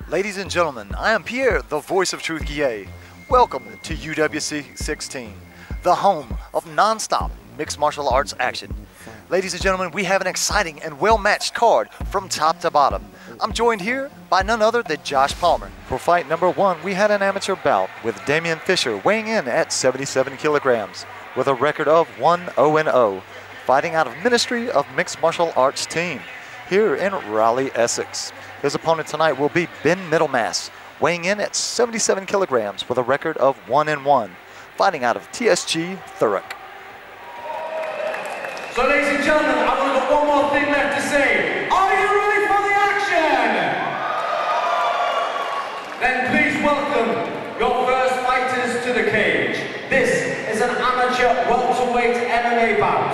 Ladies and gentlemen, I am Pierre, the voice of Truth Guillet. Welcome to UWC 16, the home of non-stop mixed martial arts action. Ladies and gentlemen, we have an exciting and well-matched card from top to bottom. I'm joined here by none other than Josh Palmer. For fight number one, we had an amateur bout with Damian Fisher weighing in at 77 kilograms with a record of 1-0-0, fighting out of Ministry of Mixed Martial Arts team here in Raleigh, Essex. His opponent tonight will be Ben Middlemass, weighing in at 77 kilograms with a record of 1-1, fighting out of TSG Thurrock. So ladies and gentlemen, I've only got one more thing left to say. Are you ready for the action? Then please welcome your first fighters to the cage. This is an amateur welterweight MMA bout.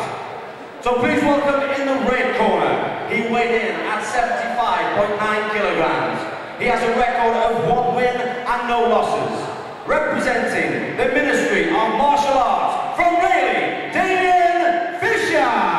So please welcome in the red corner. He weighed in at 75.9 kilograms. He has a record of 1 win and no losses. Representing the Ministry of Martial Arts from Raleigh, Damian Fisher.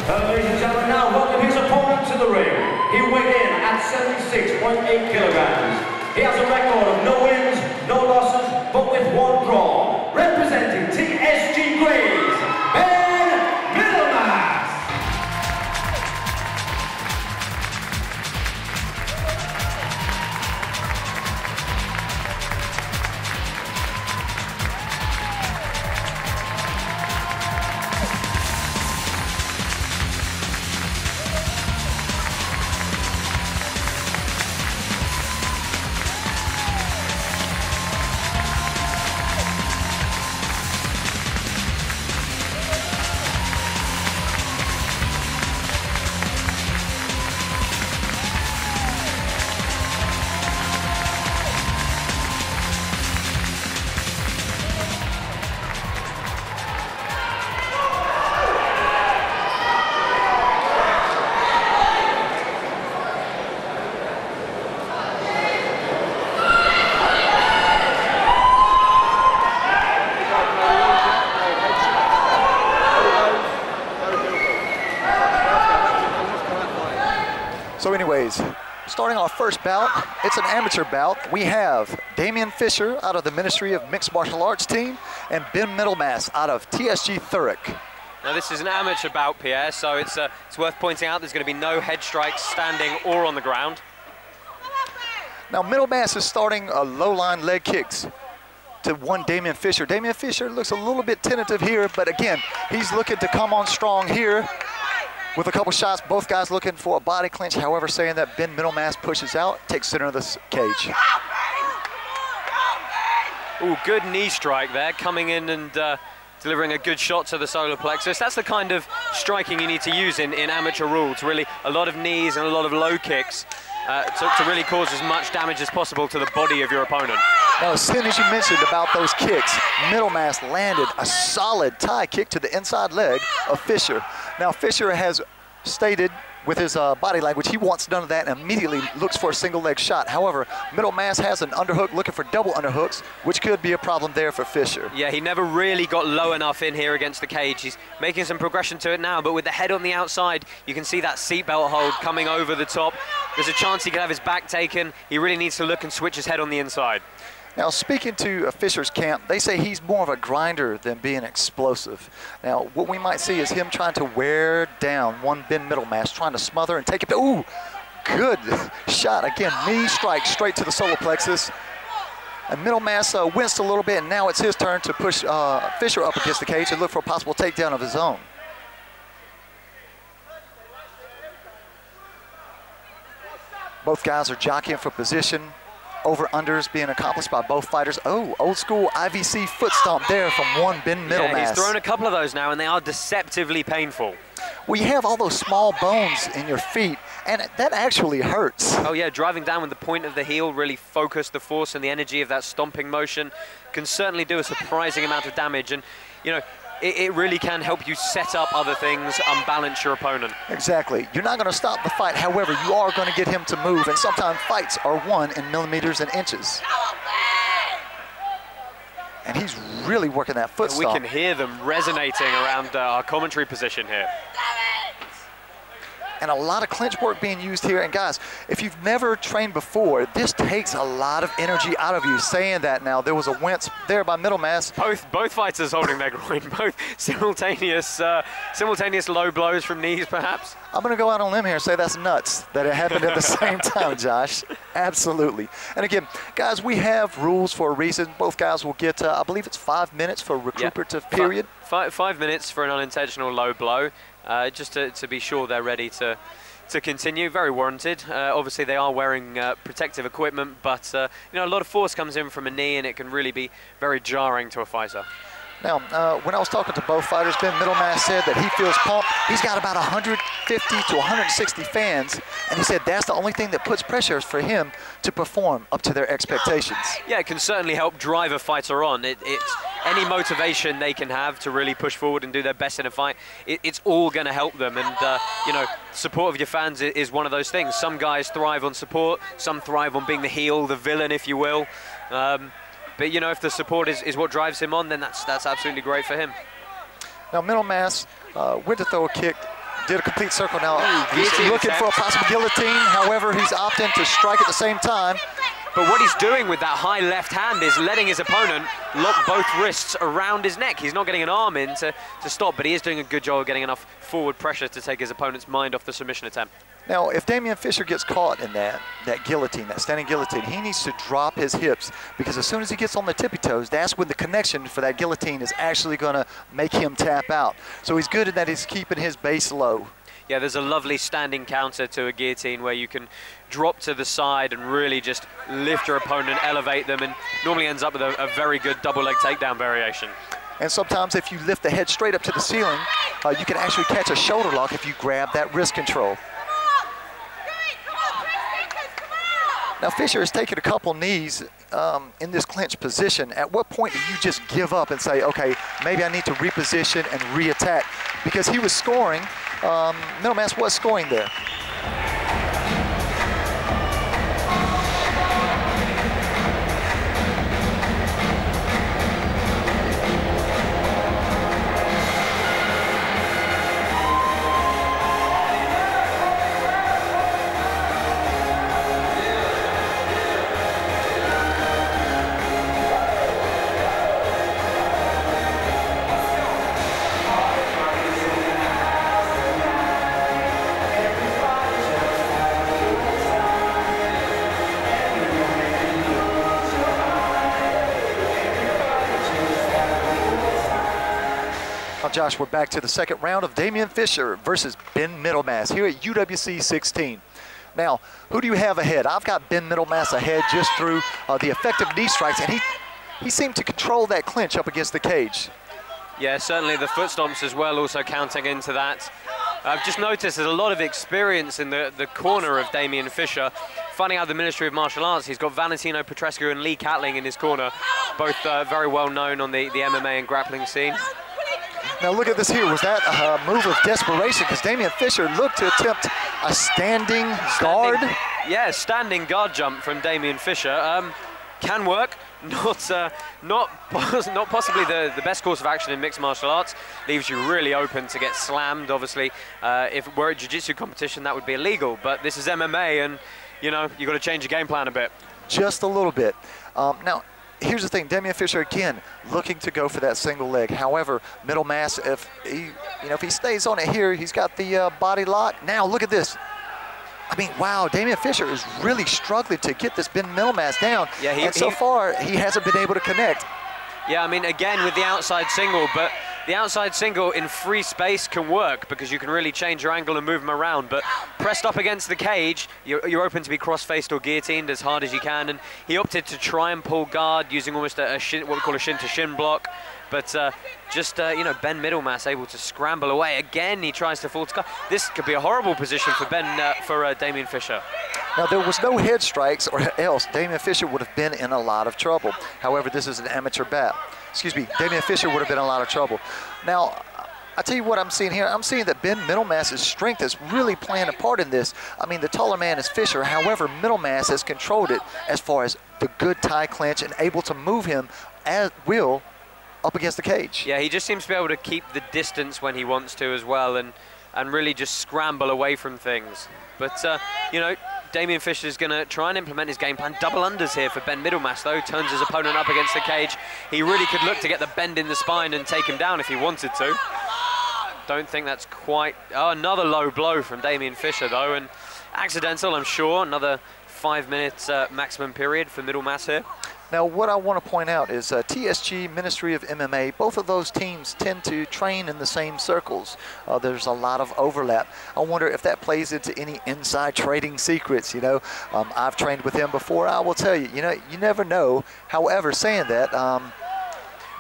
Ladies and gentlemen, now welcome his opponent to the ring. He weighed in at 76.8 kilograms. He has a record of no wins, no losses, but with 1 draw. Representing TSG Graves, Ben Middlemass. So anyways, starting our first bout, it's an amateur bout. We have Damian Fisher out of the Ministry of Mixed Martial Arts team and Ben Middlemass out of TSG Thurrock. Now this is an amateur bout, Pierre, so it's worth pointing out there's going to be no head strikes standing or on the ground. Now Middlemass is starting low line leg kicks to one Damian Fisher. Damian Fisher looks a little bit tentative here, but again, he's looking to come on strong here. With a couple shots, both guys looking for a body clinch. However, saying that Ben Middlemass pushes out, takes center of the cage. Ooh, good knee strike there, coming in and delivering a good shot to the solar plexus. That's the kind of striking you need to use in amateur rules, really. A lot of knees and a lot of low kicks to really cause as much damage as possible to the body of your opponent. Now, as soon as you mentioned about those kicks, Middlemass landed a solid tie kick to the inside leg of Fisher. Now, Fisher has stated with his body language he wants none of that and immediately looks for a single leg shot. However, Middlemass has an underhook looking for double underhooks, which could be a problem there for Fisher. Yeah, he never really got low enough in here against the cage. He's making some progression to it now, but with the head on the outside, you can see that seatbelt hold coming over the top. There's a chance he could have his back taken. He really needs to look and switch his head on the inside. Now, speaking to Fisher's camp, they say he's more of a grinder than being explosive. Now, what we might see is him trying to wear down one Ben Middlemass, trying to smother and take it. Ooh, good shot. Again, knee strike straight to the solar plexus. And Middlemass winced a little bit, and now it's his turn to push Fisher up against the cage and look for a possible takedown of his own. Both guys are jockeying for position. Over-unders being accomplished by both fighters. Oh, old school IVC foot stomp there from one Ben Middlemass. Yeah, he's thrown a couple of those now, and they are deceptively painful. Well, you have all those small bones in your feet, and that actually hurts. Oh yeah, driving down with the point of the heel, really focus the force and the energy of that stomping motion, can certainly do a surprising amount of damage. And, you know, it really can help you set up other things, unbalance your opponent. Exactly. You're not going to stop the fight. However, you are going to get him to move, and sometimes fights are won in millimeters and inches. And he's really working that foot stomp. We can hear them resonating around our commentary position here. And a lot of clinch work being used here. And guys, if you've never trained before, this takes a lot of energy out of you. Saying that now, there was a wince there by Middlemass. Both fighters holding their groin, both simultaneous low blows from knees, perhaps. I'm going to go out on a limb here and say that's nuts that it happened at the same time, Josh. Absolutely. And again, guys, we have rules for a reason. Both guys will get, I believe it's 5 minutes for a recuperative period. 5 minutes for an unintentional low blow. Just to be sure they're ready to continue. Very warranted. Obviously they are wearing protective equipment, but you know, a lot of force comes in from a knee, and it can really be very jarring to a fighter. Now, when I was talking to both fighters, Ben Middlemass said that he feels pumped. He's got about 150 to 160 fans, and he said that's the only thing that puts pressure for him to perform up to their expectations. Yeah, it can certainly help drive a fighter on. It's any motivation they can have to really push forward and do their best in a fight. It's all going to help them, and you know, support of your fans is one of those things. Some guys thrive on support, some thrive on being the heel, the villain, if you will. But, you know, if the support is what drives him on, then that's absolutely great for him. Now, Middlemass went to throw a kick, did a complete circle. Now, he's looking for a possible guillotine. However, he's opting to strike at the same time. But what he's doing with that high left hand is letting his opponent lock both wrists around his neck. He's not getting an arm in to stop, but he is doing a good job of getting enough forward pressure to take his opponent's mind off the submission attempt. Now, if Damian Fisher gets caught in that guillotine, that standing guillotine, he needs to drop his hips, because as soon as he gets on the tippy toes, that's when the connection for that guillotine is actually going to make him tap out. So he's good in that he's keeping his base low. Yeah, there's a lovely standing counter to a guillotine where you can drop to the side and really just lift your opponent, elevate them, and normally ends up with a very good double leg takedown variation. And sometimes if you lift the head straight up to the ceiling, you can actually catch a shoulder lock if you grab that wrist control. Now, Fisher has taken a couple knees in this clinch position. At what point do you just give up and say, okay, maybe I need to reposition and re-attack? Because he was scoring, Middlemass was scoring there. Josh, we're back to the second round of Damian Fisher versus Ben Middlemass here at UWC 16. Now, who do you have ahead? I've got Ben Middlemass ahead just through the effective knee strikes, and he seemed to control that clinch up against the cage. Yeah, certainly the foot stomps as well also counting into that. I've just noticed there's a lot of experience in the corner of Damian Fisher. Finding out the Ministry of Martial Arts, he's got Valentino Petrescu and Lee Catling in his corner, both very well known on the MMA and grappling scene. Now look at this here. Was that a move of desperation? Because Damian Fisher looked to attempt a standing guard. Yeah, standing guard jump from Damian Fisher. Can work. Not possibly the best course of action in mixed martial arts. Leaves you really open to get slammed. Obviously, if it were a jiu-jitsu competition, that would be illegal. But this is MMA, and you know, you got to change your game plan a bit. Just a little bit. Now, here's the thing. Damian Fisher again looking to go for that single leg. However, Middlemass, if he stays on it here, he's got the body lock. Now look at this. I mean, wow, Damian Fisher is really struggling to get this Ben Middlemass down. Yeah, so far he hasn't been able to connect. Yeah, I mean, again with the outside single, but the outside single in free space can work because you can really change your angle and move them around, but pressed up against the cage, you're open to be cross-faced or guillotined as hard as you can, and he opted to try and pull guard using almost a shin, what we call a shin-to-shin block, but you know, Ben Middlemass able to scramble away. Again, he tries to fall to guard. This could be a horrible position for Damian Fisher. Now, there was no head strikes, or else Damian Fisher would have been in a lot of trouble. However, this is an amateur bout. Excuse me, Damian Fisher would have been in a lot of trouble. Now, I tell you what I'm seeing here. I'm seeing that Ben Middlemass's strength is really playing a part in this. I mean, the taller man is Fisher. However, Middlemass has controlled it as far as the good tie clinch and able to move him at will up against the cage. Yeah, he just seems to be able to keep the distance when he wants to as well, and really just scramble away from things. But, you know, Damian Fisher is going to try and implement his game plan. Double unders here for Ben Middlemass, though. Turns his opponent up against the cage. He really could look to get the bend in the spine and take him down if he wanted to. Don't think that's quite... Oh, another low blow from Damian Fisher, though, and accidental, I'm sure. Another 5 minutes maximum period for Middlemass here. Now, what I want to point out is TSG, Ministry of MMA, both of those teams tend to train in the same circles. There's a lot of overlap. I wonder if that plays into any inside trading secrets, you know. I've trained with him before. I will tell you, you know, you never know. However, saying that,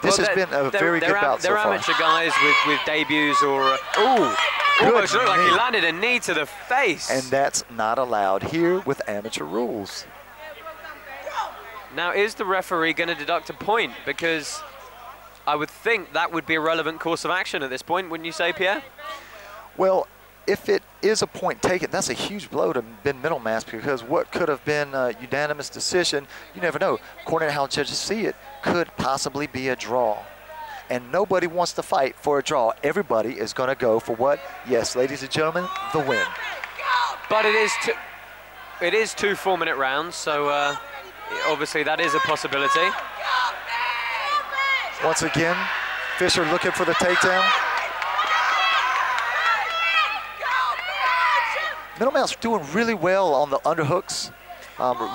this has been a very good bout so far. They're amateur guys with debuts or... almost looked like he landed a knee to the face. And that's not allowed here with amateur rules. Now, is the referee going to deduct a point? Because I would think that would be a relevant course of action at this point, wouldn't you say, Pierre? Well, if it is a point taken, that's a huge blow to Ben Middlemass, because what could have been a unanimous decision, you never know. According to how judges see it, could possibly be a draw. And nobody wants to fight for a draw. Everybody is going to go for what? Yes, ladies and gentlemen, the win. But it is two 4-minute rounds, so... obviously, that is a possibility. Once again, Fisher looking for the takedown. Middlemass doing really well on the underhooks,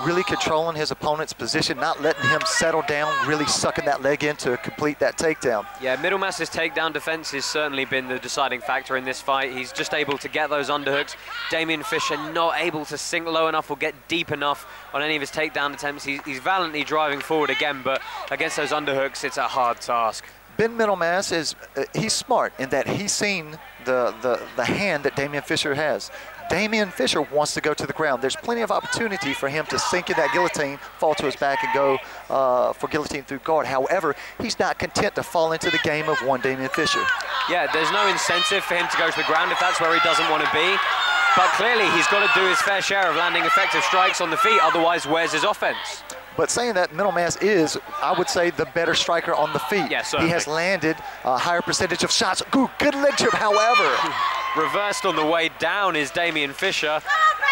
really controlling his opponent's position, not letting him settle down, really sucking that leg in to complete that takedown. Yeah, Middlemass's takedown defense has certainly been the deciding factor in this fight. He's just able to get those underhooks. Damian Fisher not able to sink low enough or get deep enough on any of his takedown attempts. He's valiantly driving forward again, but against those underhooks, it's a hard task. Ben Middlemass is, he's smart in that he's seen the hand that Damian Fisher has. Damian Fisher wants to go to the ground. There's plenty of opportunity for him to sink in that guillotine, fall to his back, and go for guillotine through guard. However, he's not content to fall into the game of one Damian Fisher. Yeah, there's no incentive for him to go to the ground if that's where he doesn't want to be. But clearly, he's got to do his fair share of landing effective strikes on the feet, otherwise where's his offense? But saying that, Middlemass is, I would say, the better striker on the feet. Yes, he has landed a higher percentage of shots. Ooh, good leg trip, however. Reversed on the way down is Damian Fisher,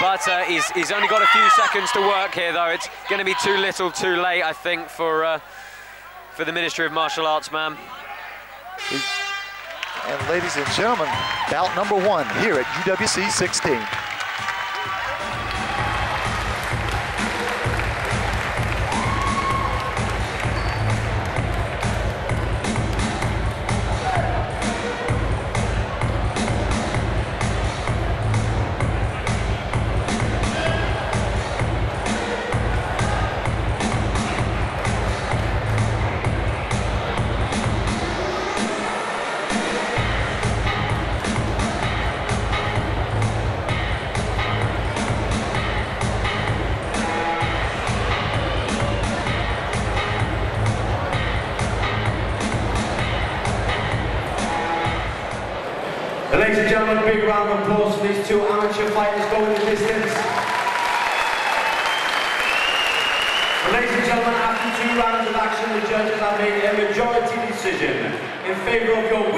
but he's only got a few seconds to work here, though. It's going to be too little, too late, I think, for the Ministry of Martial Arts, man. And ladies and gentlemen, bout number 1 here at UWC 16. Ladies and gentlemen, big round of applause for these two amateur fighters going the distance. Ladies and gentlemen, after 2 rounds of action, the judges have made a majority decision in favour of your